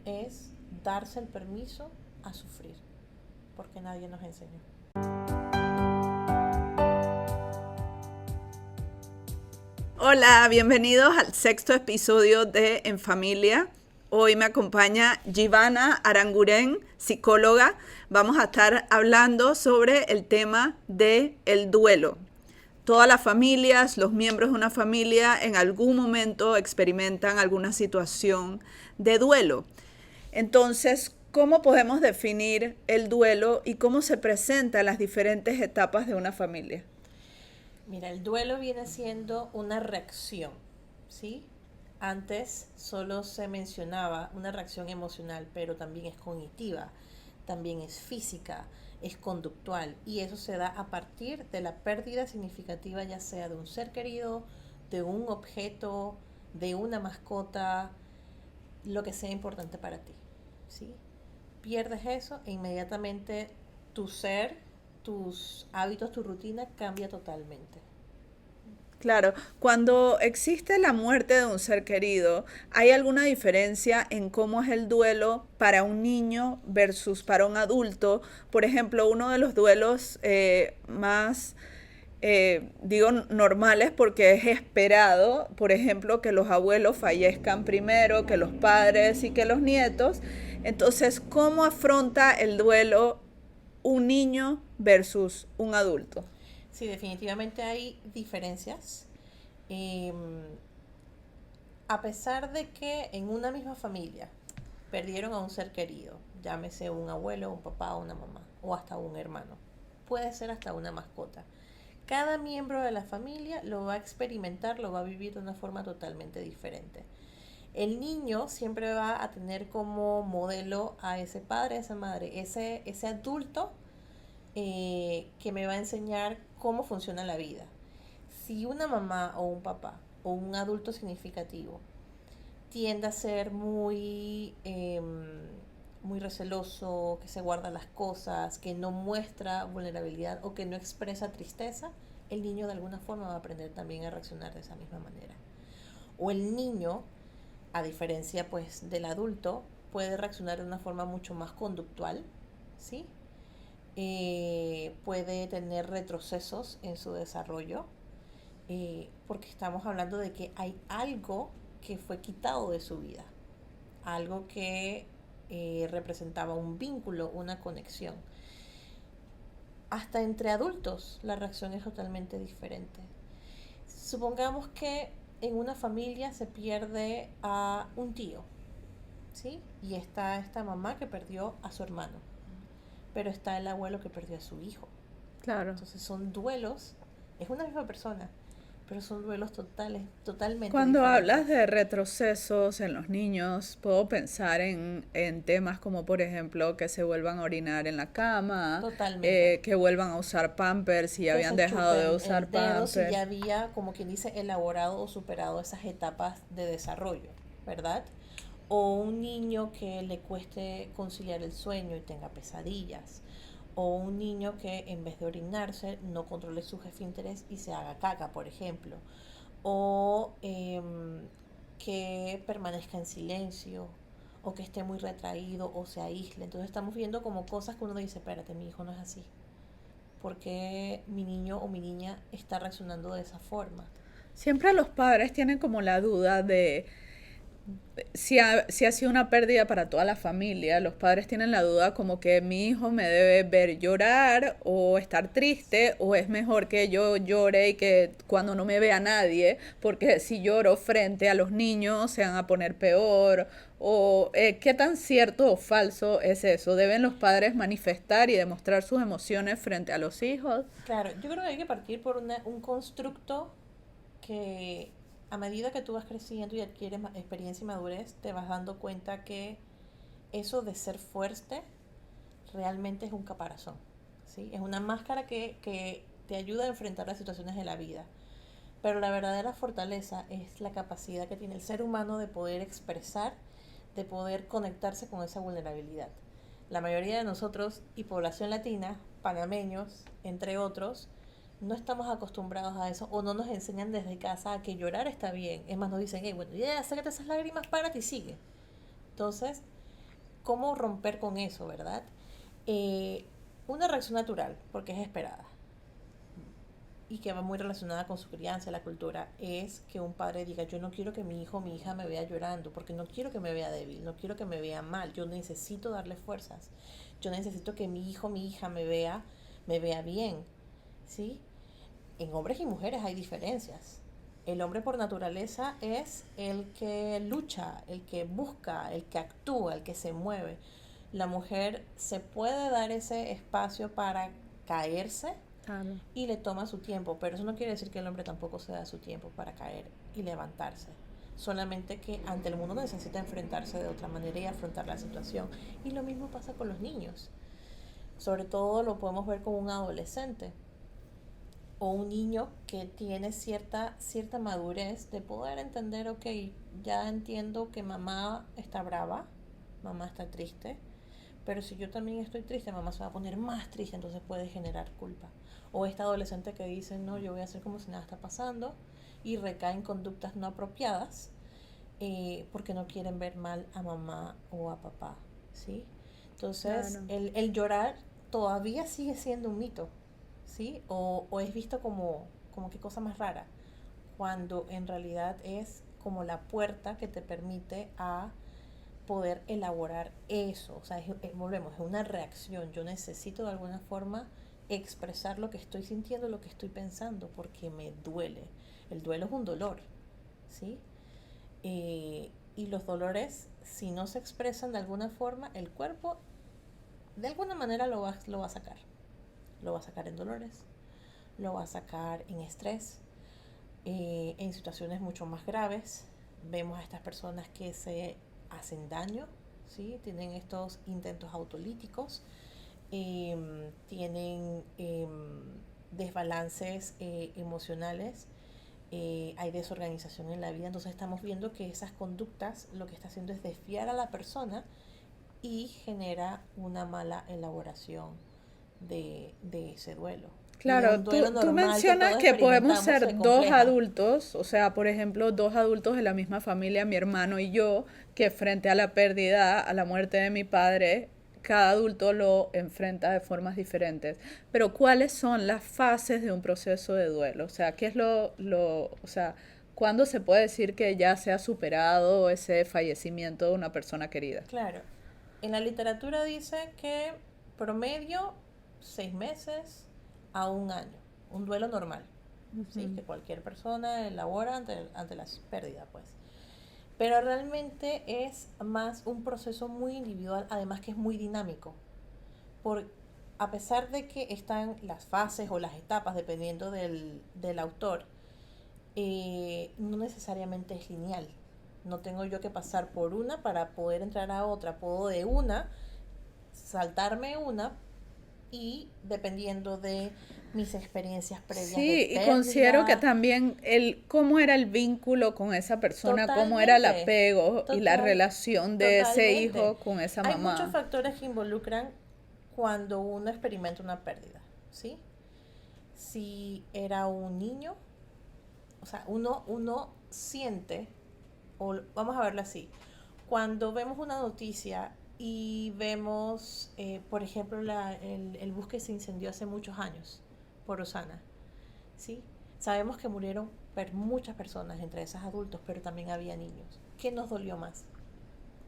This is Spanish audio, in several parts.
es darse el permiso a sufrir, porque nadie nos enseñó. Hola, bienvenidos al sexto episodio de En Familia. Hoy me acompaña Giovanna Aranguren, psicóloga. Vamos a estar hablando sobre el tema del duelo. Todas las familias, los miembros de una familia en algún momento experimentan alguna situación de duelo. Entonces, ¿cómo podemos definir el duelo y cómo se presenta en las diferentes etapas de una familia? Mira, el duelo viene siendo una reacción, ¿sí? Antes solo se mencionaba una reacción emocional, pero también es cognitiva, también es física, es conductual, y eso se da a partir de la pérdida significativa, ya sea de un ser querido, de un objeto, de una mascota, lo que sea importante para ti, ¿sí? Pierdes eso e inmediatamente tu ser, tus hábitos, tu rutina cambia totalmente. Claro, cuando existe la muerte de un ser querido, ¿hay alguna diferencia en cómo es el duelo para un niño versus para un adulto? Por ejemplo, uno de los duelos más, digo, normales porque es esperado, por ejemplo, que los abuelos fallezcan primero, que los padres y que los nietos. Entonces, ¿cómo afronta el duelo un niño versus un adulto? Sí, definitivamente hay diferencias. Eh, a pesar de que en una misma familia perdieron a un ser querido, llámese un abuelo, un papá, una mamá o hasta un hermano, puede ser hasta una mascota. Cada miembro de la familia lo va a experimentar, lo va a vivir de una forma totalmente diferente. El niño siempre va a tener como modelo a ese padre, a esa madre, ese adulto que me va a enseñar cómo funciona la vida. Si una mamá o un papá o un adulto significativo tiende a ser muy receloso, que se guarda las cosas, que no muestra vulnerabilidad o que no expresa tristeza, el niño de alguna forma va a aprender también a reaccionar de esa misma manera. O el niño, a diferencia pues del adulto, puede reaccionar de una forma mucho más conductual, ¿sí? Puede tener retrocesos en su desarrollo, porque estamos hablando de que hay algo que fue quitado de su vida, algo que representaba un vínculo, una conexión. Hasta entre adultos la reacción es totalmente diferente. Supongamos que en una familia se pierde a un tío, ¿sí? Y está esta mamá que perdió a su hermano, pero está el abuelo que perdió a su hijo. Claro. Entonces son duelos, es una misma persona, pero son duelos totalmente Cuando hablas diferentes. de retrocesos en los niños, puedo pensar en temas como, por ejemplo, que se vuelvan a orinar en la cama, Totalmente. que vuelvan a usar pampers si Que habían se dejado de chupen usar el dedo si pampers. ya había, como quien dice, elaborado o superado esas etapas de desarrollo, ¿verdad? O un niño que le cueste conciliar el sueño y tenga pesadillas. O un niño que en vez de orinarse no controle sus esfínteres y se haga caca, por ejemplo. O que permanezca en silencio, o que esté muy retraído o se aísle. Entonces estamos viendo como cosas que uno dice, espérate, mi hijo no es así. ¿Por qué mi niño o mi niña está reaccionando de esa forma? Siempre los padres tienen como la duda de si ha sido una pérdida para toda la familia. Los padres tienen la duda como que mi hijo me debe ver llorar o estar triste, o es mejor que yo llore y que cuando no me vea nadie, porque si lloro frente a los niños se van a poner peor. O qué tan cierto o falso es eso. ¿Deben los padres manifestar y demostrar sus emociones frente a los hijos? Claro, yo creo que hay que partir por un constructo que a medida que tú vas creciendo y adquieres experiencia y madurez, te vas dando cuenta que eso de ser fuerte realmente es un caparazón, ¿sí? Es una máscara que te ayuda a enfrentar las situaciones de la vida. Pero la verdadera fortaleza es la capacidad que tiene el ser humano de poder expresar, de poder conectarse con esa vulnerabilidad. La mayoría de nosotros y población latina, panameños, entre otros, no estamos acostumbrados a eso o no nos enseñan desde casa a que llorar está bien. Es más, nos dicen, hey, bueno, ya, sácate esas lágrimas, párate y sigue. Entonces, ¿Cómo romper con eso, verdad? Eh, una reacción natural, porque es esperada y que va muy relacionada con su crianza, la cultura, es que un padre diga, yo no quiero que mi hijo o mi hija me vea llorando, porque no quiero que me vea débil, no quiero que me vea mal, yo necesito darle fuerzas, yo necesito que mi hijo o mi hija me vea bien, ¿sí? En hombres y mujeres hay diferencias. El hombre por naturaleza es el que lucha, el que busca, el que actúa, el que se mueve. La mujer se puede dar ese espacio para caerse Claro. y le toma su tiempo, pero eso no quiere decir que el hombre tampoco se da su tiempo para caer y levantarse. Solamente que ante el mundo necesita enfrentarse de otra manera y afrontar la situación. Y lo mismo pasa con los niños. Sobre todo lo podemos ver con un adolescente o un niño que tiene cierta madurez de poder entender, ok, ya entiendo que mamá está brava, mamá está triste, pero si yo también estoy triste, mamá se va a poner más triste, entonces puede generar culpa. O esta adolescente que dice, no, yo voy a hacer como si nada está pasando y recae en conductas no apropiadas porque no quieren ver mal a mamá o a papá, ¿sí? Entonces, Claro. el llorar todavía sigue siendo un mito, ¿sí? O es visto como qué cosa más rara, cuando en realidad es como la puerta que te permite a poder elaborar eso. O sea, volvemos, es una reacción. Yo necesito de alguna forma expresar lo que estoy sintiendo, lo que estoy pensando, porque me duele. El duelo es un dolor, ¿sí? Y los dolores, si no se expresan de alguna forma, el cuerpo de alguna manera lo va a sacar. Lo va a sacar en dolores, lo va a sacar en estrés, en situaciones mucho más graves. Vemos a estas personas que se hacen daño, ¿sí? Tienen estos intentos autolíticos, tienen desbalances emocionales, hay desorganización en la vida, entonces estamos viendo que esas conductas lo que está haciendo es desviar a la persona y genera una mala elaboración de ese duelo. Y de Claro, un duelo tú normal que mencionas todos que podemos experimentamos se ser dos compleja. adultos, o sea, por ejemplo, dos adultos de la misma familia, mi hermano y yo, que frente a la pérdida, a la muerte de mi padre, cada adulto lo enfrenta de formas diferentes. Pero ¿cuáles son las fases de un proceso de duelo? O sea, ¿qué es o sea, cuándo se puede decir que ya se ha superado ese fallecimiento de una persona querida? Claro, en la literatura dice que promedio 6 meses a un año, un duelo normal, ¿sí? Ujú. Que cualquier persona elabora ante la pérdida, pues. Pero realmente es más un proceso muy individual, además que es muy dinámico, por, a pesar de que están las fases o las etapas, dependiendo del autor, no necesariamente es lineal. No tengo yo que pasar por una para poder entrar a otra. Puedo de una saltarme una y dependiendo de mis experiencias previas de Sí, y considero que pérdida, también cómo era el vínculo con esa persona, cómo era el totalmente, apego y la total, relación de ese totalmente. hijo con esa Hay muchos mamá. factores que involucran cuando uno experimenta una pérdida, ¿sí? Si era un niño, o sea, uno siente, o vamos a verlo así, cuando vemos una noticia y vemos, por ejemplo, el bus que se incendió hace muchos años por Osana, ¿sí? Sabemos que murieron muchas personas, entre esas adultos, pero también había niños. ¿Qué nos dolió más?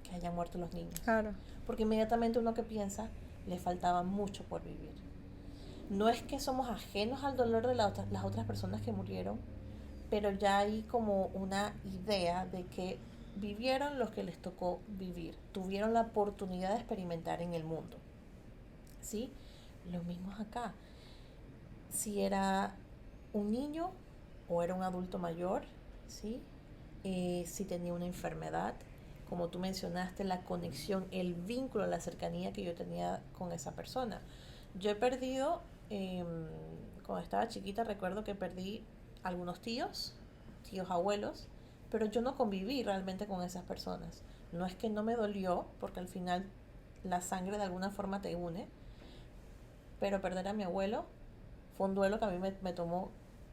Que hayan muerto los niños. Claro. Porque inmediatamente uno que piensa, le faltaba mucho por vivir. No es que somos ajenos al dolor de las otras personas que murieron, pero ya hay como una idea de que vivieron lo que les tocó vivir, tuvieron la oportunidad de experimentar en el mundo, ¿sí? Lo mismo es acá. Si era un niño o era un adulto mayor, ¿sí? Si tenía una enfermedad, como tú mencionaste, la conexión, el vínculo, la cercanía que yo tenía con esa persona. Yo he perdido, cuando estaba chiquita, recuerdo que perdí algunos tíos abuelos, pero yo no conviví realmente con esas personas. No es que no me dolió, porque al final la sangre de alguna forma te une, pero perder a mi abuelo fue un duelo que a mí me tomó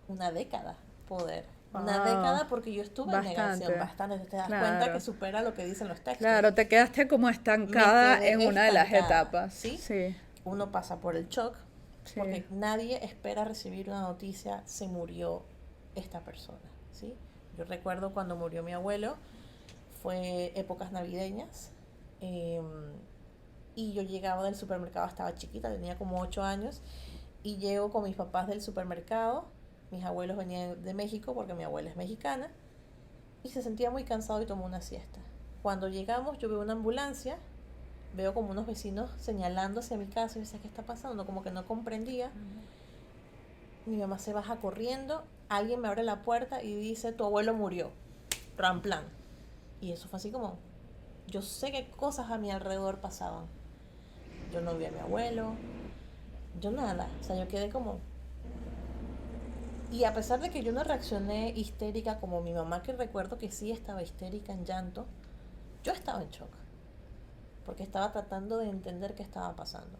una década poder Una Wow, década porque yo estuve en negación bastante, bastante. Te das cuenta que claro. supera lo que dicen los Claro, textos. te quedaste como Me estancada en quedé una de las estancada, etapas. ¿sí? Sí, Uno pasa por el shock sí. porque nadie espera recibir una noticia, se murió esta persona, ¿sí? Yo recuerdo cuando murió mi abuelo, fue épocas navideñas, eh, y yo llegaba del supermercado, estaba chiquita, tenía como 8 años, y llego con mis papás del supermercado, mis abuelos venían de México porque mi abuela es mexicana, y se sentía muy cansado y tomó una siesta. Cuando llegamos yo veo una ambulancia, veo como unos vecinos señalando hacia mi casa y me decía, ¿qué está pasando? Como que no comprendía. Mi mamá se baja corriendo, alguien me abre la puerta y dice, tu abuelo murió, ramplan. Y eso fue así como, yo sé qué cosas a mi alrededor pasaban. Yo no vi a mi abuelo, yo nada, o sea, yo quedé como... Y a pesar de que yo no reaccioné histérica como mi mamá, que recuerdo que sí estaba histérica en llanto, yo estaba en shock, porque estaba tratando de entender qué estaba pasando.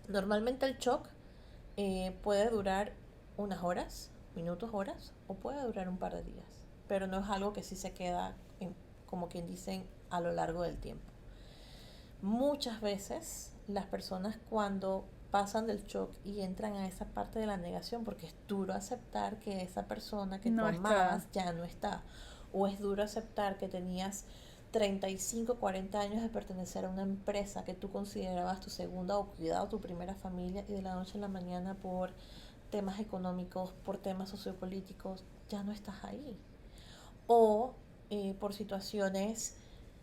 Normalmente el shock puede durar unas horas, minutos, horas, o puede durar un par de días, pero no es algo que sí se queda, como quien dicen, a lo largo del tiempo. Muchas veces las personas cuando pasan del shock y entran a esa parte de la negación, porque es duro aceptar que esa persona que tú No está. amabas ya no está, o es duro aceptar que tenías 35, 40 años de pertenecer a una empresa que tú considerabas tu segunda o cuidado, tu primera familia, y de la noche a la mañana por temas económicos, por temas sociopolíticos, ya no estás ahí. O por situaciones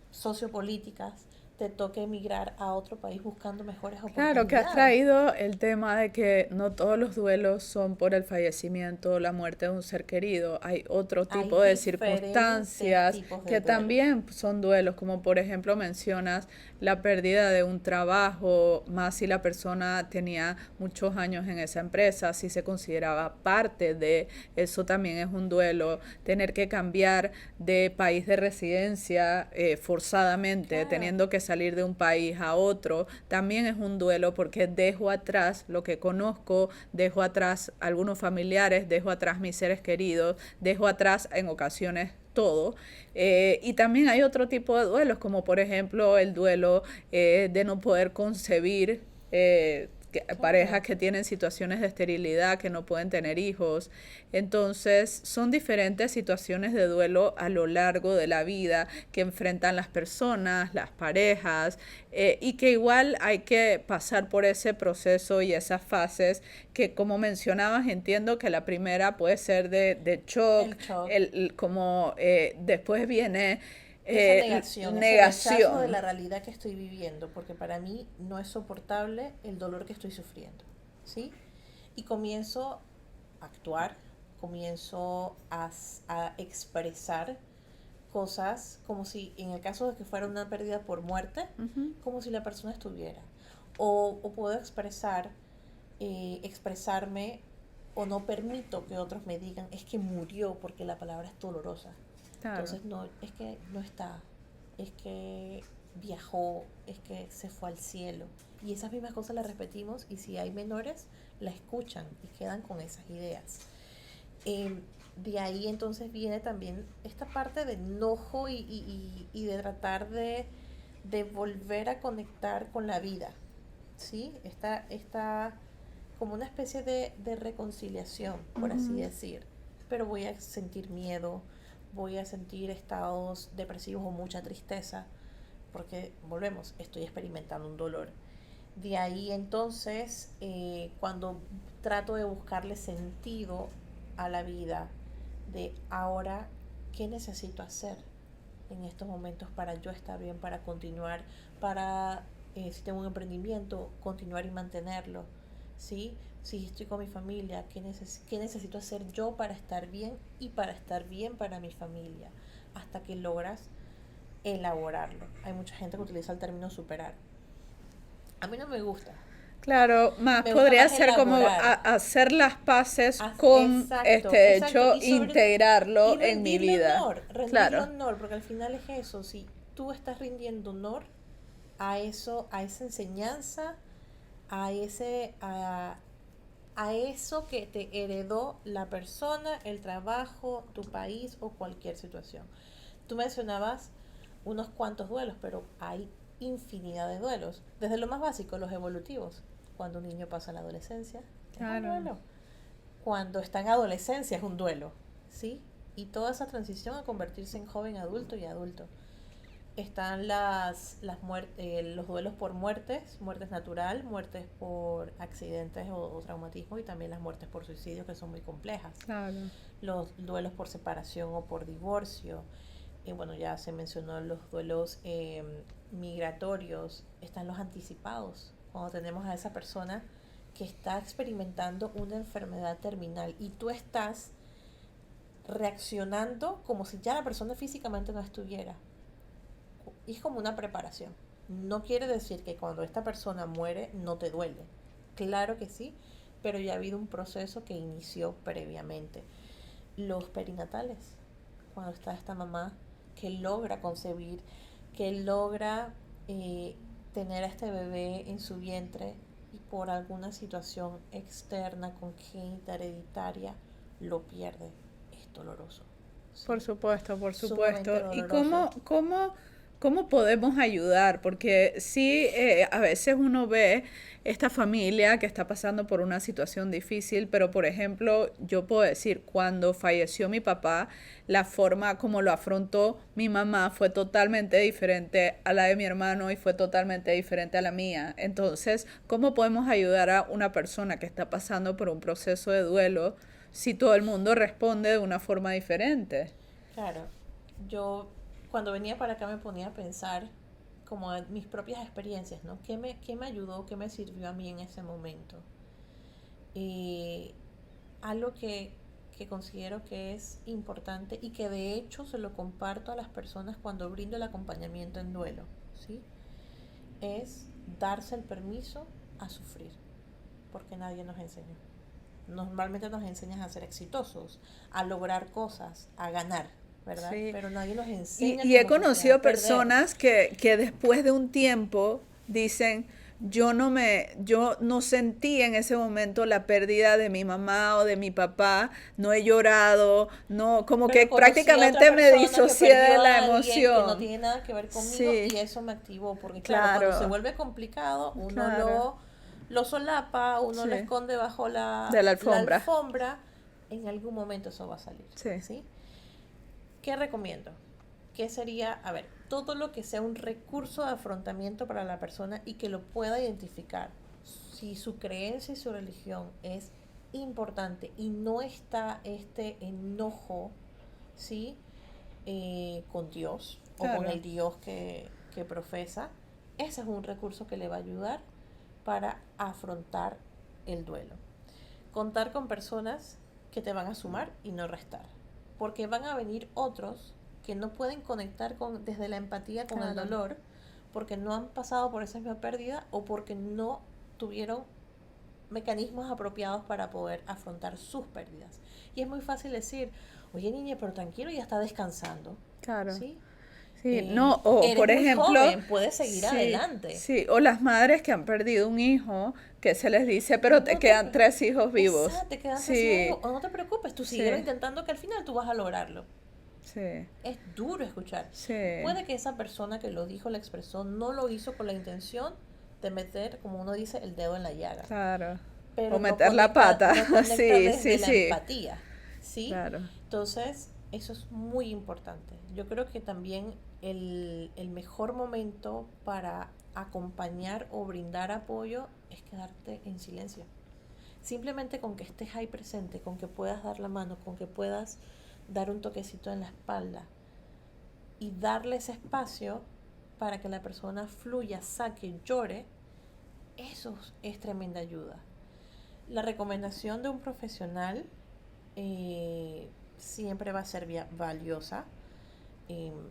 sociopolíticas te toque emigrar a otro país buscando mejores Claro que has oportunidades. traído el tema de que no todos los duelos son por el fallecimiento o la muerte de un ser querido. Hay otro Hay tipo de diferentes circunstancias tipos de que duelos. también son duelos, como por ejemplo mencionas la pérdida de un trabajo, más si la persona tenía muchos años en esa empresa, si se consideraba parte de eso también es un duelo. Tener que cambiar de país de residencia forzadamente, Claro, teniendo que salir de un país a otro, también es un duelo porque dejo atrás lo que conozco, dejo atrás algunos familiares, dejo atrás mis seres queridos, dejo atrás en ocasiones todo. Y también hay otro tipo de duelos, como por ejemplo el duelo de no poder concebir. Parejas claro. que tienen situaciones de esterilidad, que no pueden tener hijos. Entonces, son diferentes situaciones de duelo a lo largo de la vida que enfrentan las personas, las parejas, y que igual hay que pasar por ese proceso y esas fases que, como mencionabas, entiendo que la primera puede ser de shock, El shock, como después viene esa negación, ese rechazo de negación. la realidad que estoy viviendo, porque para mí no es soportable el dolor que estoy sufriendo, ¿sí? Y comienzo a actuar, comienzo a expresar cosas como si, en el caso de que fuera una pérdida por muerte, Ujú. como si la persona estuviera. O puedo expresar, expresarme, o no permito que otros me digan, es que murió porque la palabra es dolorosa. Claro. Entonces, no, es que no está, es que viajó, es que se fue al cielo. Y esas mismas cosas las repetimos y si hay menores, la escuchan y quedan con esas ideas. Eh, de ahí entonces viene también esta parte de enojo y de tratar de volver a conectar con la vida, ¿sí? Esta como una especie de reconciliación, por así Ujú. decir. Pero voy a sentir miedo, voy a sentir estados depresivos o mucha tristeza, porque volvemos, estoy experimentando un dolor. De ahí entonces, cuando trato de buscarle sentido a la vida, de ahora, ¿qué necesito hacer en estos momentos para yo estar bien, para continuar, para, si tengo un emprendimiento, continuar y mantenerlo? ¿Sí? Si estoy con mi familia, ¿qué necesito hacer yo para estar bien y para estar bien para mi familia? Hasta que logras elaborarlo. Hay mucha gente que utiliza el término superar. A mí no me gusta. Claro, más Me gusta podría más ser como elaborar. hacer las paces con Exacto, este exacto. hecho, Y integrarlo en mi vida. rendirle Claro, honor, porque al final es eso. Si tú estás rindiendo honor a eso, a esa enseñanza, a ese, a eso que te heredó la persona, el trabajo, tu país o cualquier situación. Tú mencionabas unos cuantos duelos, pero hay infinidad de duelos. Desde lo más básico, los evolutivos. Cuando un niño pasa a la adolescencia, es un duelo. Cuando está en adolescencia es un duelo, ¿sí? Y toda esa transición a convertirse en joven adulto y adulto. Están los duelos por muertes natural, muertes por accidentes o traumatismo, y también las muertes por suicidio, que son muy complejas. Claro. Los duelos por separación o por divorcio. Bueno, ya se mencionó los duelos migratorios. Están los anticipados, cuando tenemos a esa persona que está experimentando una enfermedad terminal y tú estás reaccionando como si ya la persona físicamente no estuviera. Y es como una preparación. No quiere decir que cuando esta persona muere no te duele. Claro que sí, pero ya ha habido un proceso que inició previamente. Los perinatales, cuando está esta mamá que logra concebir, que logra tener a este bebé en su vientre y por alguna situación externa, congénita, hereditaria, lo pierde. Es doloroso. Sí. Por supuesto. ¿Y doloroso. cómo podemos ayudar? Porque sí, a veces uno ve esta familia que está pasando por una situación difícil, pero por ejemplo, yo puedo decir, cuando falleció mi papá, la forma como lo afrontó mi mamá fue totalmente diferente a la de mi hermano y fue totalmente diferente a la mía. Entonces, ¿cómo podemos ayudar a una persona que está pasando por un proceso de duelo si todo el mundo responde de una forma diferente? Claro, yo cuando venía para acá me ponía a pensar como en mis propias experiencias, ¿no? ¿Qué me ayudó, qué me sirvió a mí en ese momento? Y algo que considero que es importante y que de hecho se lo comparto a las personas cuando brindo el acompañamiento en duelo, ¿sí? Es darse el permiso a sufrir, porque nadie nos enseñó. Normalmente nos enseñan a ser exitosos, a lograr cosas, a ganar, ¿verdad? Sí. Pero nadie nos enseña Y he como sociedad conocido a perder. personas que después de un tiempo dicen, yo no sentí en ese momento la pérdida de mi mamá o de mi papá, no he llorado, no, como Pero que conocí a otra prácticamente me persona que disocié de perdió la a alguien que no emoción. tiene nada que ver conmigo Sí, y eso me activó, porque claro, cuando se claro, vuelve complicado, uno claro, lo solapa, uno lo sí, esconde bajo de la la alfombra, alfombra, en algún momento eso va a salir, sí, ¿sí? ¿Qué recomiendo? ¿Qué sería, a ver, todo lo que sea un recurso de afrontamiento para la persona y que lo pueda identificar? Si su creencia y su religión es importante y no está este enojo, ¿sí? Con Dios o con claro, el Dios que profesa, ese es un recurso que le va a ayudar para afrontar el duelo. Contar con personas que te van a sumar y no restar, porque van a venir otros que no pueden conectar desde la empatía con el claro. dolor, porque no han pasado por esa misma pérdida o porque no tuvieron mecanismos apropiados para poder afrontar sus pérdidas. Y es muy fácil decir, oye niña, pero tranquilo, ya está descansando, Claro. ¿sí? Sí, no, o Eres por muy ejemplo, joven, puedes seguir sí, adelante. sí, o las madres que han perdido un hijo, que se les dice, pero te No te, quedan 3 hijos vivos. exacto, te quedan 3 hijos Sí, vivos. O no te preocupes, tú síguelo sí, intentando que al final tú vas a lograrlo. sí, Es duro escuchar. sí, Puede que esa persona que lo dijo, lo expresó, no lo hizo con la intención de meter, como uno dice, el dedo en la llaga. claro. O Pero meter la pata, no conecta sí, desde sí, la sí, empatía, ¿sí? claro, Entonces, eso es muy importante. Yo creo que también el mejor momento para acompañar o brindar apoyo es quedarte en silencio. Simplemente con que estés ahí presente, con que puedas dar la mano, con que puedas dar un toquecito en la espalda y darle ese espacio para que la persona fluya, saque, llore, eso es tremenda ayuda. La recomendación de un profesional siempre va a ser valiosa.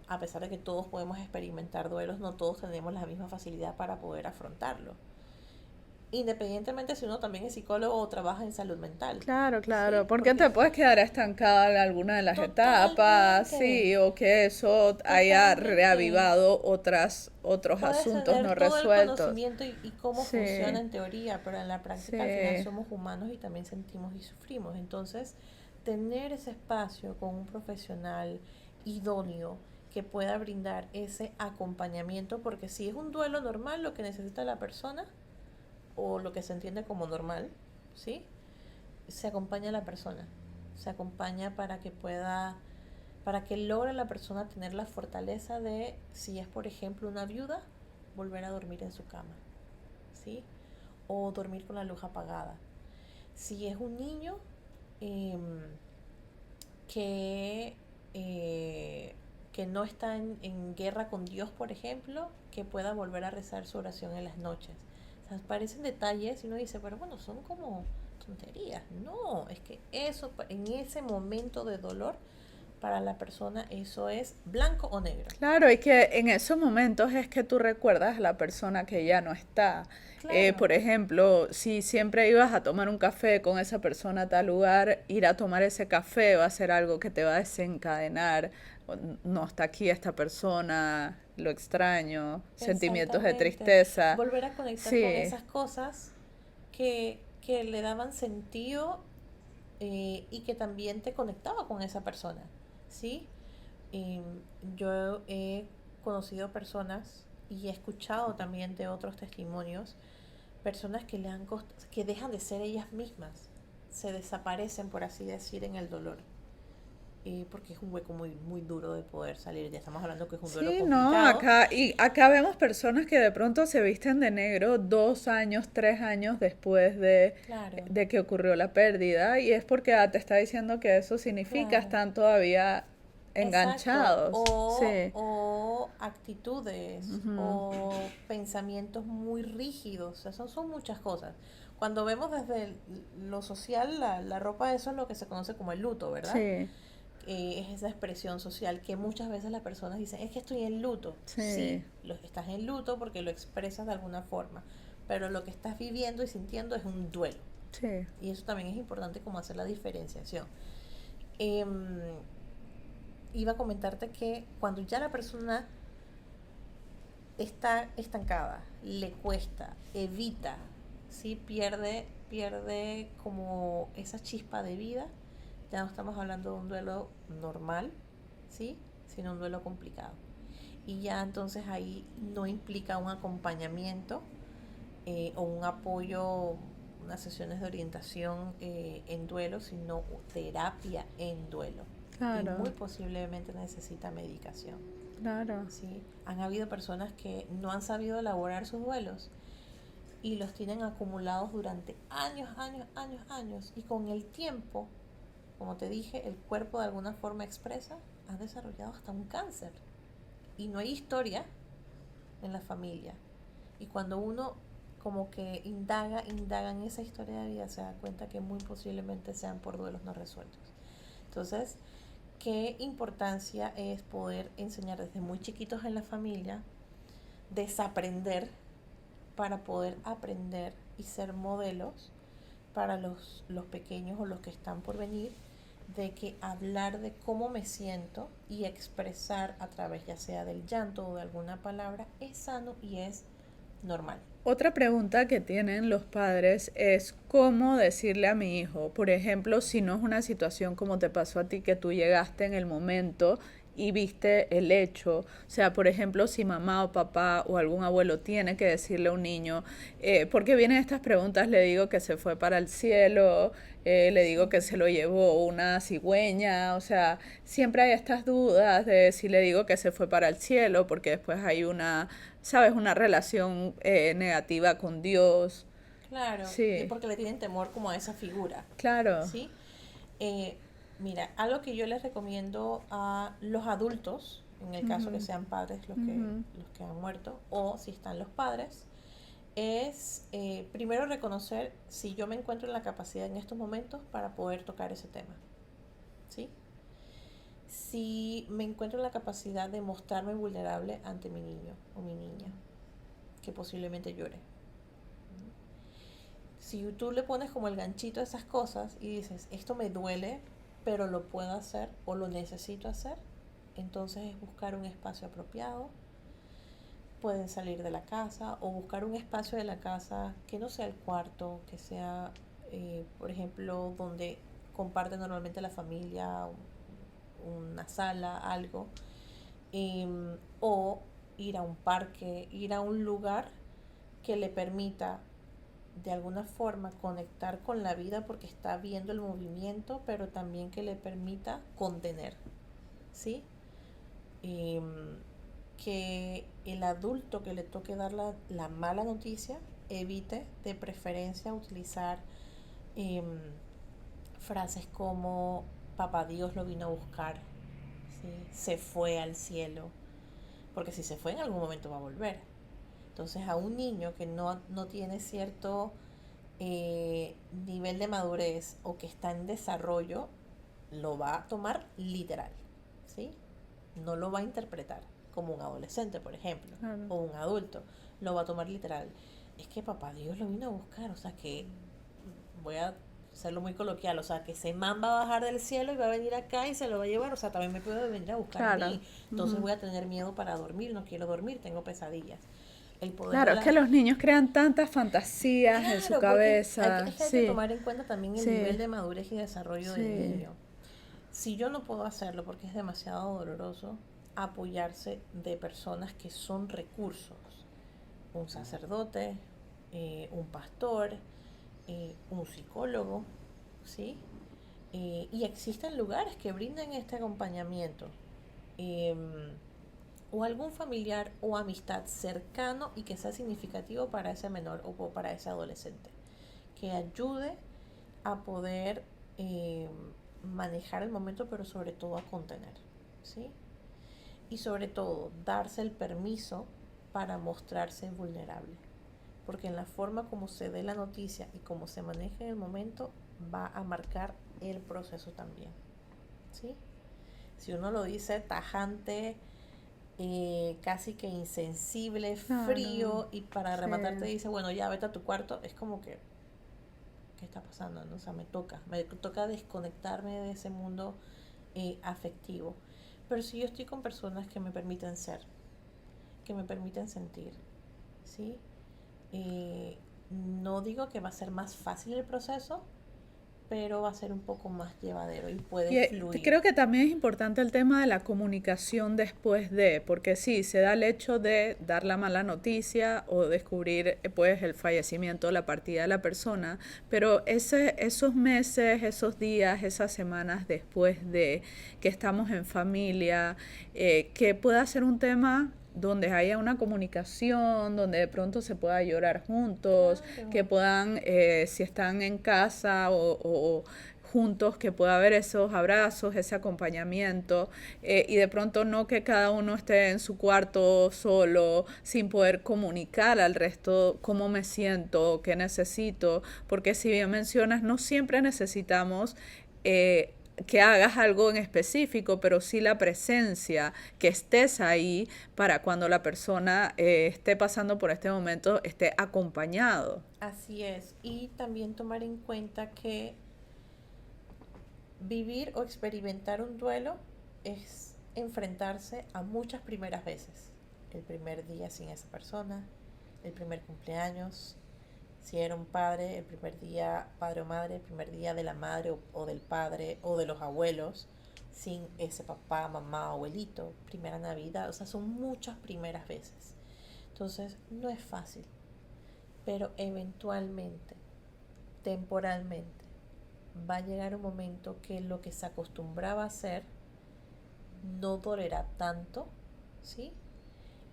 A pesar de que todos podemos experimentar duelos, no todos tenemos la misma facilidad para poder afrontarlo. independientemente si uno también es psicólogo o trabaja en salud mental, Claro, claro, ¿sí? porque te Porque puedes quedar estancada en alguna de las etapas, totalmente, sí, o que eso haya totalmente. reavivado otros Puedes asuntos tener no todo el resueltos. conocimiento y cómo funciona Sí, en teoría, pero en la práctica al final sí, somos humanos y también sentimos y sufrimos. Entonces, tener ese espacio con un profesional idóneo que pueda brindar ese acompañamiento, porque si es un duelo normal, lo que necesita la persona, o lo que se entiende como normal, ¿sí? Se acompaña a la persona, se acompaña para que logre la persona tener la fortaleza de, si es por ejemplo una viuda, volver a dormir en su cama, ¿sí? O dormir con la luz apagada. Si es un niño eh, que, eh, que no está en guerra con Dios, por ejemplo, que pueda volver a rezar su oración en las noches. O sea, parecen detalles y uno dice, pero bueno, son como tonterías. No, es que eso, en ese momento de dolor, para la persona eso es blanco o negro. claro, y que en esos momentos es que tú recuerdas a la persona que ya no está. Claro, Por ejemplo, si siempre ibas a tomar un café con esa persona a tal lugar, ir a tomar ese café va a ser algo que te va a desencadenar. No está aquí esta persona, lo extraño, sentimientos de exactamente. tristeza. Volver a conectar con Sí, esas cosas que le daban sentido y que también te conectaba con esa persona, ¿sí? Y yo he conocido personas y he escuchado también de otros testimonios, personas que que dejan de ser ellas mismas, se desaparecen, por así decir, en el dolor. Porque es un hueco muy, muy duro de poder salir. Ya estamos hablando que es un duelo sí, no, complicado. acá vemos personas que de pronto se visten de negro 2 años, 3 años después Claro, de que ocurrió la pérdida, y es porque te está diciendo que eso significa claro. están todavía Exacto, enganchados. Sí, o actitudes o pensamientos muy rígidos, o sea, son muchas cosas. Cuando vemos desde lo social, la ropa, eso es lo que se conoce como el luto, ¿verdad? sí, Es esa expresión social que muchas veces las personas dicen, es que estoy en luto. Sí, sí, estás en luto porque lo expresas de alguna forma, pero lo que estás viviendo y sintiendo es un duelo. sí. Y eso también es importante como hacer la diferenciación. Em, Iba a comentarte que cuando ya la persona está estancada, le cuesta, evita, ¿sí? Pierde como esa chispa de vida, ya no estamos hablando de un duelo normal, ¿sí? Sino un duelo complicado. Y ya entonces ahí no implica un acompañamiento o un apoyo, unas sesiones de orientación en duelo, sino terapia en duelo. Y muy Claro, posiblemente necesita medicación. claro. ¿Sí? Han habido personas que no han sabido elaborar sus duelos y los tienen acumulados durante años, años, años, años. Y con el tiempo, como te dije, el cuerpo de alguna forma expresa, ha desarrollado hasta un cáncer. Y no hay historia en la familia. Y cuando uno como que indaga en esa historia de vida, se da cuenta que muy posiblemente sean por duelos no resueltos. Entonces, qué importancia es poder enseñar desde muy chiquitos en la familia, desaprender para poder aprender y ser modelos para los pequeños o los que están por venir, de que hablar de cómo me siento y expresar a través ya sea del llanto o de alguna palabra es sano y es normal. Otra pregunta que tienen los padres es cómo decirle a mi hijo, por ejemplo, si no es una situación como te pasó a ti, que tú llegaste en el momento y viste el hecho, o sea, por ejemplo, si mamá o papá o algún abuelo tiene que decirle a un niño, porque vienen estas preguntas, le digo que se fue para el cielo, le digo Sí, que se lo llevó una cigüeña, o sea, siempre hay estas dudas de si le digo que se fue para el cielo, porque después hay una, sabes, una relación negativa con Dios. claro, y Sí, porque le tienen temor como a esa figura, claro. ¿sí? Eh, Mira, algo que yo les recomiendo a los adultos, en el caso que Ujú, sean padres ujú. los que han muerto, o si están los padres, es primero reconocer si yo me encuentro en la capacidad en estos momentos para poder tocar ese tema, ¿sí? Si me encuentro en la capacidad de mostrarme vulnerable ante mi niño o mi niña, que posiblemente llore. Si tú le pones como el ganchito a esas cosas y dices, esto me duele, pero lo puedo hacer o lo necesito hacer, entonces es buscar un espacio apropiado. Pueden salir de la casa o buscar un espacio de la casa que no sea el cuarto, que sea, por ejemplo, donde comparte normalmente la familia, una sala, algo, o ir a un parque, ir a un lugar que le permita de alguna forma conectar con la vida porque está viendo el movimiento, pero también que le permita contener, ¿sí? Eh, que el adulto que le toque dar la mala noticia evite de preferencia utilizar eh, frases como papá Dios lo vino a buscar, ¿sí? Se fue al cielo, porque si se fue en algún momento va a volver. Entonces a un niño que no tiene cierto nivel de madurez o que está en desarrollo, lo va a tomar literal, ¿sí? No lo va a interpretar como un adolescente, por ejemplo, Claro. o un adulto, lo va a tomar literal. Es que papá Dios lo vino a buscar, o sea que voy a hacerlo muy coloquial, o sea que ese man va a bajar del cielo y va a venir acá y se lo va a llevar, o sea, también me puede venir a buscar a Claro. mí, entonces voy a tener miedo para dormir, no quiero dormir, tengo pesadillas. El poder Claro, de es que la... los niños crean tantas fantasías en su Claro, porque cabeza. es que hay que Sí, tomar en cuenta también el sí, nivel de madurez y desarrollo del sí. niño. Si yo no puedo hacerlo porque es demasiado doloroso, apoyarse de personas que son recursos. Un sacerdote, un pastor, un psicólogo, ¿sí? Y existen lugares que brindan este acompañamiento. Em, o algún familiar o amistad cercano y que sea significativo para ese menor o para ese adolescente. Que ayude a poder eh, manejar el momento, pero sobre todo a contener, ¿sí? Y sobre todo, darse el permiso para mostrarse vulnerable. Porque en la forma como se dé la noticia y como se maneje en el momento, va a marcar el proceso también, ¿sí? Si uno lo dice tajante, casi que insensible, Claro, frío, y para sí. rematarte dice, bueno, ya vete a tu cuarto, es como que, ¿qué está pasando? ¿No? O sea, me toca desconectarme de ese mundo afectivo. Pero si yo estoy con personas que me permiten ser, que me permiten sentir, ¿sí? Eh, no digo que va a ser más fácil el proceso, pero va a ser un poco más llevadero y puede Y fluir. creo que también es importante el tema de la comunicación después de, porque sí, se da el hecho de dar la mala noticia o descubrir pues el fallecimiento, la partida de la persona, pero esos meses, esos días, esas semanas después de que estamos en familia, que pueda ser un tema donde haya una comunicación, donde de pronto se pueda llorar juntos, que Claro. puedan, si están en casa o juntos, que pueda haber esos abrazos, ese acompañamiento, y de pronto no que cada uno esté en su cuarto solo, sin poder comunicar al resto cómo me siento, qué necesito, porque si bien mencionas, no siempre necesitamos que hagas algo en específico, pero sí la presencia, que estés ahí para cuando la persona esté pasando por este momento, esté acompañado. Así es. Y también tomar en cuenta que vivir o experimentar un duelo es enfrentarse a muchas primeras veces. El primer día sin esa persona, el primer cumpleaños, si era un padre, el primer día padre o madre, el primer día de la madre o del padre o de los abuelos, sin ese papá, mamá, abuelito, primera Navidad, o sea, son muchas primeras veces. Entonces, no es fácil, pero eventualmente, temporalmente, va a llegar un momento que lo que se acostumbraba a hacer no dolerá tanto, ¿sí?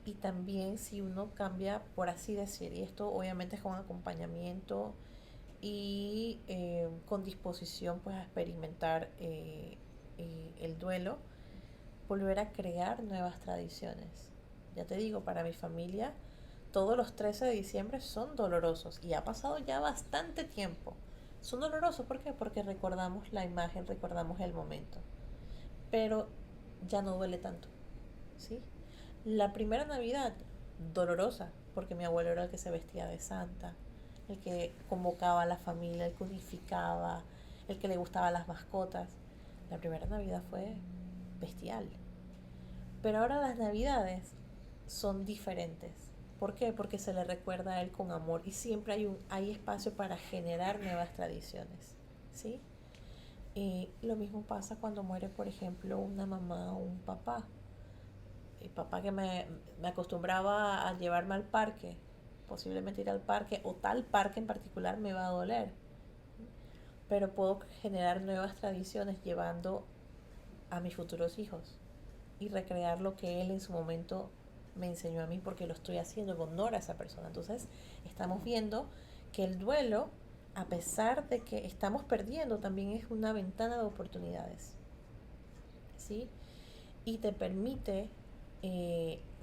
Y también si uno cambia, por así decir, y esto obviamente es con acompañamiento y con disposición pues a experimentar el duelo, volver a crear nuevas tradiciones. Ya te digo, para mi familia todos los 13 de diciembre son dolorosos y ha pasado ya bastante tiempo. Son dolorosos, ¿por qué? Porque recordamos la imagen, recordamos el momento, pero ya no duele tanto, ¿sí? La primera Navidad, dolorosa, porque mi abuelo era el que se vestía de santa. el que convocaba a la familia, el que unificaba, el que le gustaba las mascotas. La primera Navidad fue bestial. Pero ahora las Navidades son diferentes. ¿Por qué? Porque se le recuerda a él con amor y siempre hay espacio para generar nuevas tradiciones, ¿sí? Y lo mismo pasa cuando muere, por ejemplo, una mamá o un papá. El papá que me acostumbraba a llevarme al parque, posiblemente ir al parque o tal parque en particular me va a doler, pero puedo generar nuevas tradiciones llevando a mis futuros hijos y recrear lo que él en su momento me enseñó a mí porque lo estoy haciendo en honor a esa persona. Entonces estamos viendo que el duelo, a pesar de que estamos perdiendo, también es una ventana de oportunidades, ¿sí? Y te permite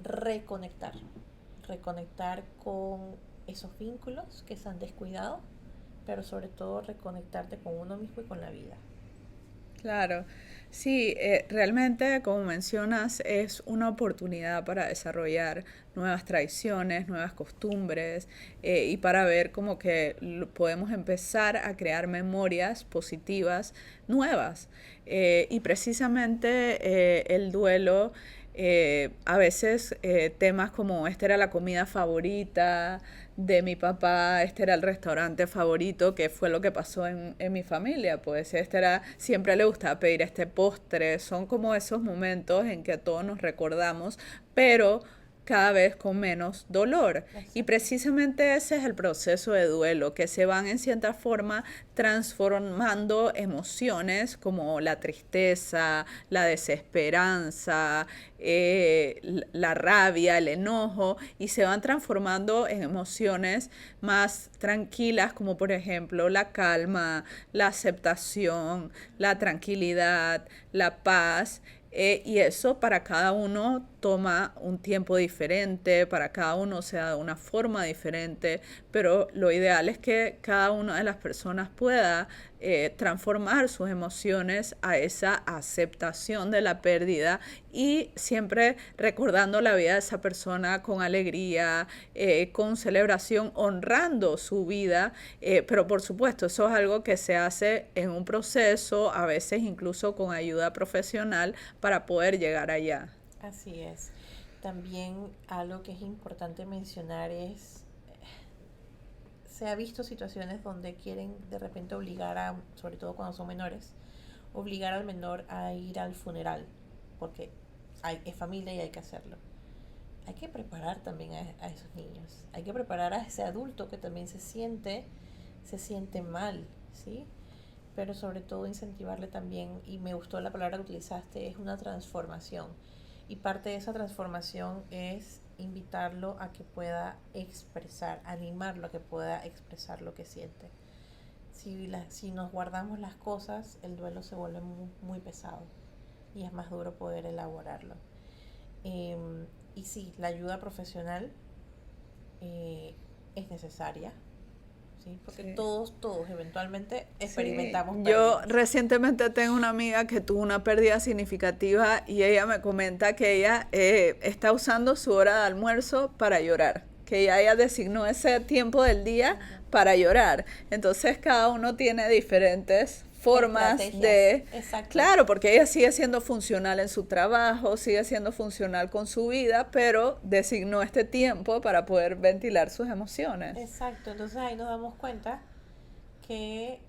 reconectar, reconectar con esos vínculos que se han descuidado, pero sobre todo reconectarte con uno mismo y con la vida. Claro, sí, realmente, como mencionas, es una oportunidad para desarrollar nuevas tradiciones, nuevas costumbres y para ver como que podemos empezar a crear memorias positivas nuevas. Y precisamente el duelo, a veces temas como esta era la comida favorita de mi papá, este era el restaurante favorito, que fue lo que pasó en mi familia, pues este era, siempre le gustaba pedir este postre, son como esos momentos en que todos nos recordamos, pero cada vez con menos dolor. Y Exacto. precisamente ese es el proceso de duelo, que se van en cierta forma transformando emociones como la tristeza, la desesperanza, la rabia, el enojo, y se van transformando en emociones más tranquilas, como por ejemplo la calma, la aceptación, la tranquilidad, la paz. Y eso para cada uno toma un tiempo diferente, para cada uno se da de una forma diferente, pero lo ideal es que cada una de las personas pueda transformar sus emociones a esa aceptación de la pérdida y siempre recordando la vida de esa persona con alegría, con celebración, honrando su vida, pero por supuesto eso es algo que se hace en un proceso, a veces incluso con ayuda profesional para poder llegar allá. Así es. También algo que es importante mencionar es, se ha visto situaciones donde quieren de repente obligar a, sobre todo cuando son menores, obligar al menor a ir al funeral, porque es familia y hay que hacerlo. Hay que preparar también a esos niños, hay que preparar a ese adulto que también se siente mal, ¿sí? Pero sobre todo incentivarle también, y me gustó la palabra que utilizaste, es una transformación. Y parte de esa transformación es invitarlo a que pueda expresar, animarlo a que pueda expresar lo que siente. Si nos guardamos las cosas, el duelo se vuelve muy pesado y es más duro poder elaborarlo. Y sí, la ayuda profesional es necesaria, ¿sí? Porque Sí. todos eventualmente Sí, experimentamos yo pérdidas. recientemente tengo una amiga que tuvo una pérdida significativa y ella me comenta que ella está usando su hora de almuerzo para llorar, que ella designó ese tiempo del día Claro. para llorar. Entonces cada uno tiene diferentes formas Estrategias, de... exacto. Claro, porque ella sigue siendo funcional en su trabajo, sigue siendo funcional con su vida, pero designó este tiempo para poder ventilar sus emociones. Exacto, entonces ahí nos damos cuenta que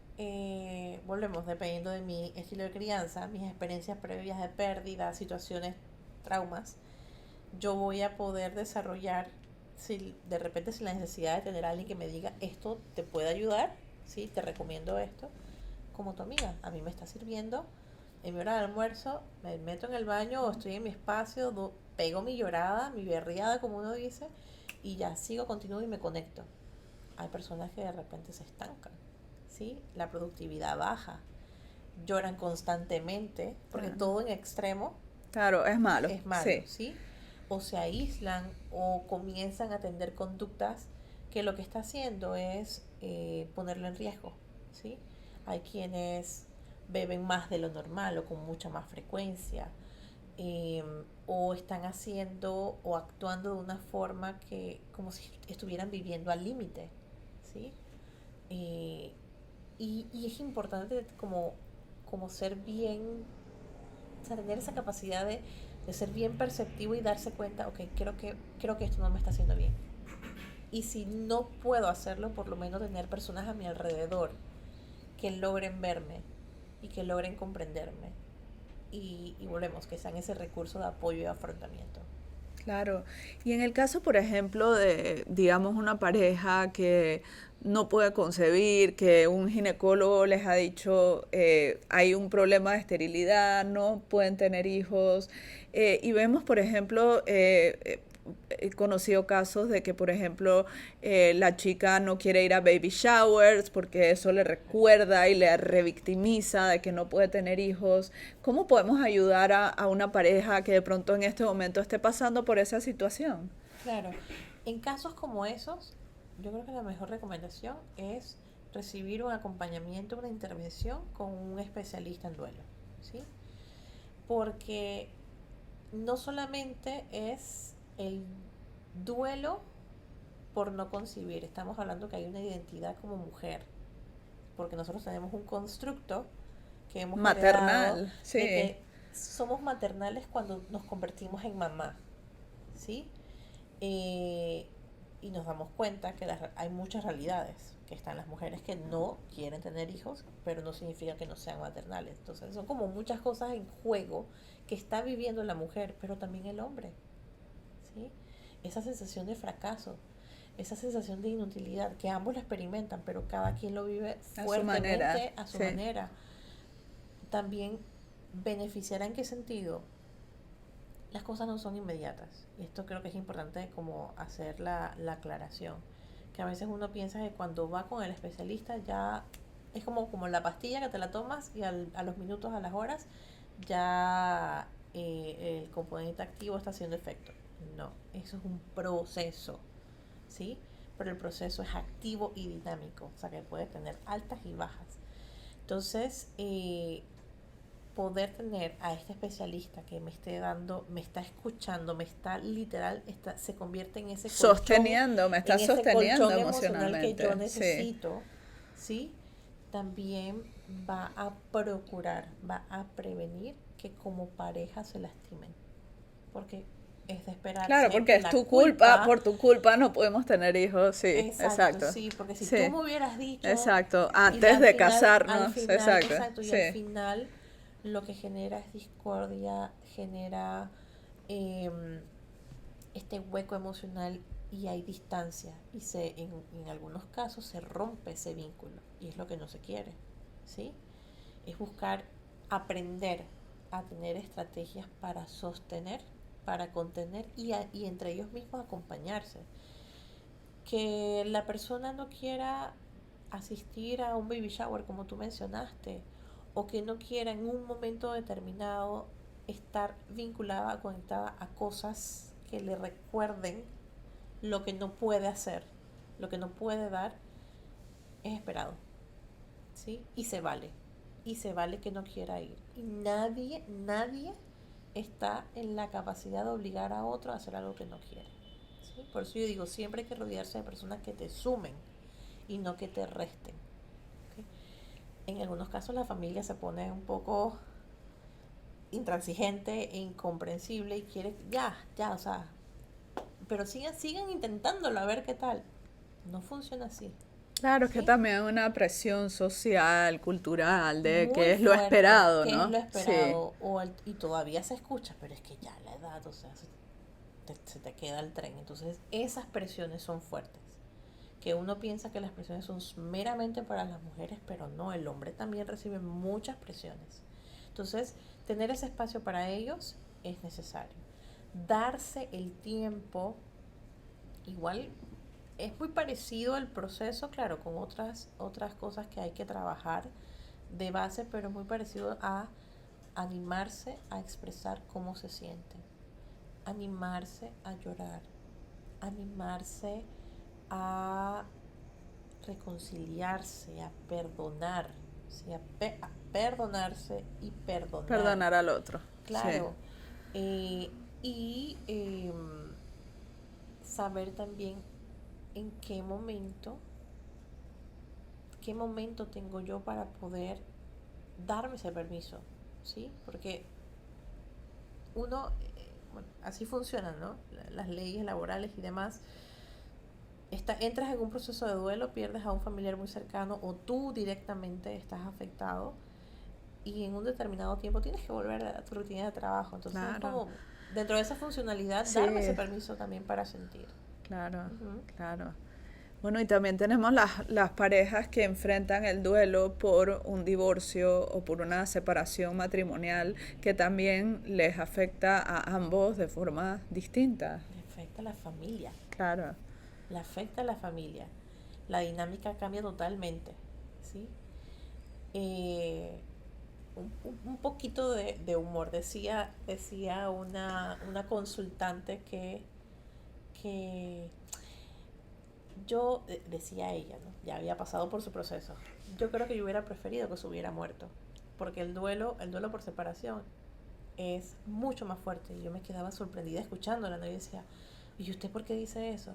volvemos, dependiendo de mi estilo de crianza, mis experiencias previas de pérdida, situaciones, traumas, yo voy a poder desarrollar, si de repente sin la necesidad de tener a alguien que me diga esto te puede ayudar, sí, te recomiendo esto, como tu amiga, a mí me está sirviendo, en mi hora de almuerzo me meto en el baño o estoy en mi espacio, pego mi llorada, mi berriada como uno dice, y ya sigo, continúo y me conecto. Hay personas que de repente se estancan, ¿sí? La productividad baja, lloran constantemente, porque Claro, todo en extremo claro, es malo, es malo, sí. ¿sí? O se aíslan o comienzan a atender conductas que lo que está haciendo es ponerlo en riesgo, ¿sí? Hay quienes beben más de lo normal o con mucha más frecuencia, eh, o están actuando de una forma que como si estuvieran viviendo al límite, ¿sí? Eh, y es importante como ser bien, o sea, tener esa capacidad de ser bien perceptivo y darse cuenta, ok, creo que esto no me está haciendo bien. Y si no puedo hacerlo, por lo menos tener personas a mi alrededor que logren verme y que logren comprenderme. Y volvemos, que sean ese recurso de apoyo y afrontamiento. Claro. Y en el caso, por ejemplo, de, digamos, una pareja que no puede concebir, que un ginecólogo les ha dicho hay un problema de esterilidad, no pueden tener hijos, y vemos, por ejemplo, he conocido casos de que, por ejemplo, la chica no quiere ir a baby showers porque eso le recuerda y le revictimiza de que no puede tener hijos. ¿Cómo podemos ayudar a una pareja que de pronto en este momento esté pasando por esa situación? Claro, en casos como esos, yo creo que la mejor recomendación es recibir un acompañamiento, una intervención con un especialista en duelo, ¿sí? Porque no solamente es el duelo por no concebir, estamos hablando que hay una identidad como mujer, porque nosotros tenemos un constructo que hemos heredado Maternal, de sí. que somos maternales cuando nos convertimos en mamá, ¿sí? Eh, y nos damos cuenta que hay muchas realidades, que están las mujeres que no quieren tener hijos, pero no significa que no sean maternales. Entonces son como muchas cosas en juego que está viviendo la mujer, pero también el hombre, ¿sí? Esa sensación de fracaso, esa sensación de inutilidad, que ambos lo experimentan, pero cada quien lo vive A su manera, fuertemente a su sí. manera. También beneficiará en qué sentido. Las cosas no son inmediatas. Y esto creo que es importante como hacer la aclaración. Que a veces uno piensa que cuando va con el especialista ya es como la pastilla que te la tomas y a los minutos, a las horas, ya el componente activo está haciendo efecto. No, eso es un proceso, ¿sí? Pero el proceso es activo y dinámico, o sea que puede tener altas y bajas. Entonces, poder tener a este especialista que me esté dando, me está escuchando, me está literal, se convierte Sosteniendo, me está en ese sosteniendo colchón emocional que yo emocionalmente, sí. necesito, ¿sí? También va a procurar, va a prevenir que como pareja se lastimen. Porque es de Claro, esperarse porque que es la tu culpa, culpa, por tu culpa no podemos tener hijos, sí, exacto, exacto. sí, porque si tú Sí, me hubieras dicho, exacto. y Antes de casarnos, exacto, exacto, y al sí. final lo que genera es discordia, genera eh, este hueco emocional y hay distancia y en algunos casos se rompe ese vínculo y es lo que no se quiere, ¿sí? Es buscar aprender a tener estrategias para sostener, para contener y entre ellos mismos acompañarse. Que la persona no quiera asistir a un baby shower como tú mencionaste o que no quiera en un momento determinado estar vinculada, conectada a cosas que le recuerden lo que no puede hacer, lo que no puede dar, es esperado, ¿sí? Y se vale. Y se vale que no quiera ir. Y nadie está en la capacidad de obligar a otro a hacer algo que no quiere. ¿Sí? Por eso yo digo, siempre hay que rodearse de personas que te sumen y no que te resten. ¿Okay? En algunos casos la familia se pone un poco intransigente e incomprensible y quiere, ya, o sea, pero sigan intentándolo a ver qué tal. No funciona así, Claro, es que ¿sí? también hay una presión social, cultural, de Muy que es lo fuerte, esperado, que es ¿no? lo Sí. esperado, y todavía se escucha, pero es que ya la edad, o sea, se te queda el tren. Entonces, esas presiones son fuertes. Que uno piensa que las presiones son meramente para las mujeres, pero no, el hombre también recibe muchas presiones. Entonces, tener ese espacio para ellos es necesario. Darse el tiempo, igual es muy parecido el proceso, claro, con otras cosas que hay que trabajar de base, pero es muy parecido a animarse a expresar cómo se siente, animarse a llorar, animarse a reconciliarse, a perdonar, ¿sí? A perdonarse y perdonar. Perdonar al otro, sí. Claro. Y saber también en qué momento ¿qué momento tengo yo para poder darme ese permiso? ¿Sí? Porque uno, bueno, así funciona, ¿no? Las leyes laborales y demás. Entras en un proceso de duelo, pierdes a un familiar muy cercano o tú directamente estás afectado y en un determinado tiempo tienes que volver a tu rutina de trabajo. Entonces es Claro. como, dentro de esa funcionalidad, Sí, darme ese permiso también para sentir. claro, Ujú. claro. Bueno, y también tenemos las parejas que enfrentan el duelo por un divorcio o por una separación matrimonial que también les afecta a ambos de forma distinta. Le afecta a la familia, Claro, le afecta a la familia. La dinámica cambia totalmente, ¿sí? Eh, un poquito de humor. Decía una consultante que decía ella, ¿no? Ya había pasado por su proceso. Yo creo que yo hubiera preferido que se hubiera muerto, porque el duelo por separación es mucho más fuerte. Y yo me quedaba sorprendida escuchándola, ¿no? Y decía, ¿y usted por qué dice eso?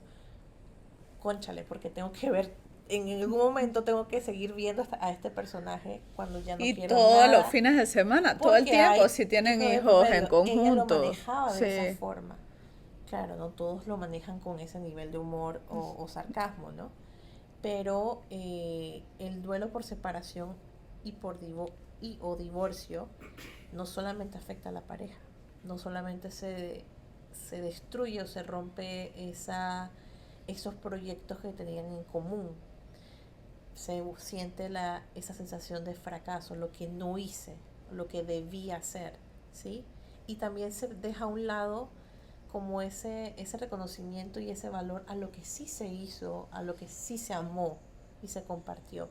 Cónchale, porque tengo que ver, en algún momento tengo que seguir viendo a este personaje cuando ya no y quiero todos los nada, fines de semana, todo el porque tiempo, hay si tienen hijos de por hijos en medio. Ella lo conjunto. manejaba de esa Sí, forma. Claro, no todos lo manejan con ese nivel de humor o sarcasmo, ¿no? Pero el duelo por separación o divorcio no solamente afecta a la pareja, no solamente se destruye o se rompe esos proyectos que tenían en común, se siente esa sensación de fracaso, lo que no hice, lo que debía hacer, ¿sí? Y también se deja a un lado como ese reconocimiento y ese valor a lo que sí se hizo, a lo que sí se amó y se compartió,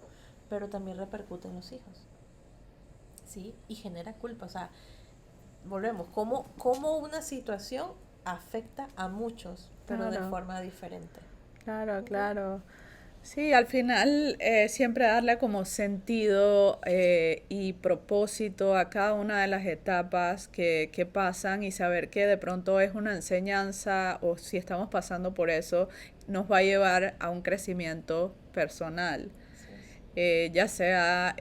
pero también repercute en los hijos, ¿sí? Y genera culpa, o sea, volvemos, cómo una situación afecta a muchos, pero de claro, forma diferente. claro, Uh-huh. claro. Sí, al final siempre darle como sentido y propósito a cada una de las etapas que pasan y saber que de pronto es una enseñanza o si estamos pasando por eso, nos va a llevar a un crecimiento personal. Así es. Ya sea,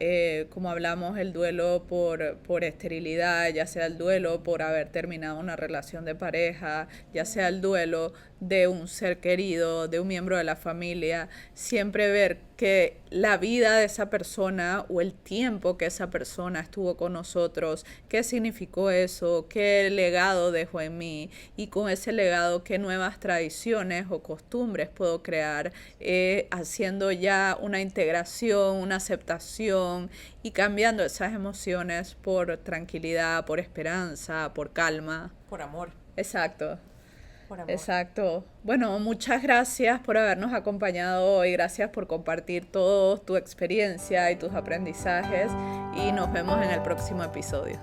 como hablamos, el duelo por esterilidad, ya sea el duelo por haber terminado una relación de pareja, ya sea Uh-huh. el duelo de un ser querido, de un miembro de la familia, siempre ver que la vida de esa persona o el tiempo que esa persona estuvo con nosotros, qué significó eso, qué legado dejó en mí y con ese legado qué nuevas tradiciones o costumbres puedo crear, haciendo ya una integración, una aceptación y cambiando esas emociones por tranquilidad, por esperanza, por calma. Por amor, Exacto. por amor. Exacto. Bueno, muchas gracias por habernos acompañado hoy, gracias por compartir toda tu experiencia y tus aprendizajes y nos vemos en el próximo episodio.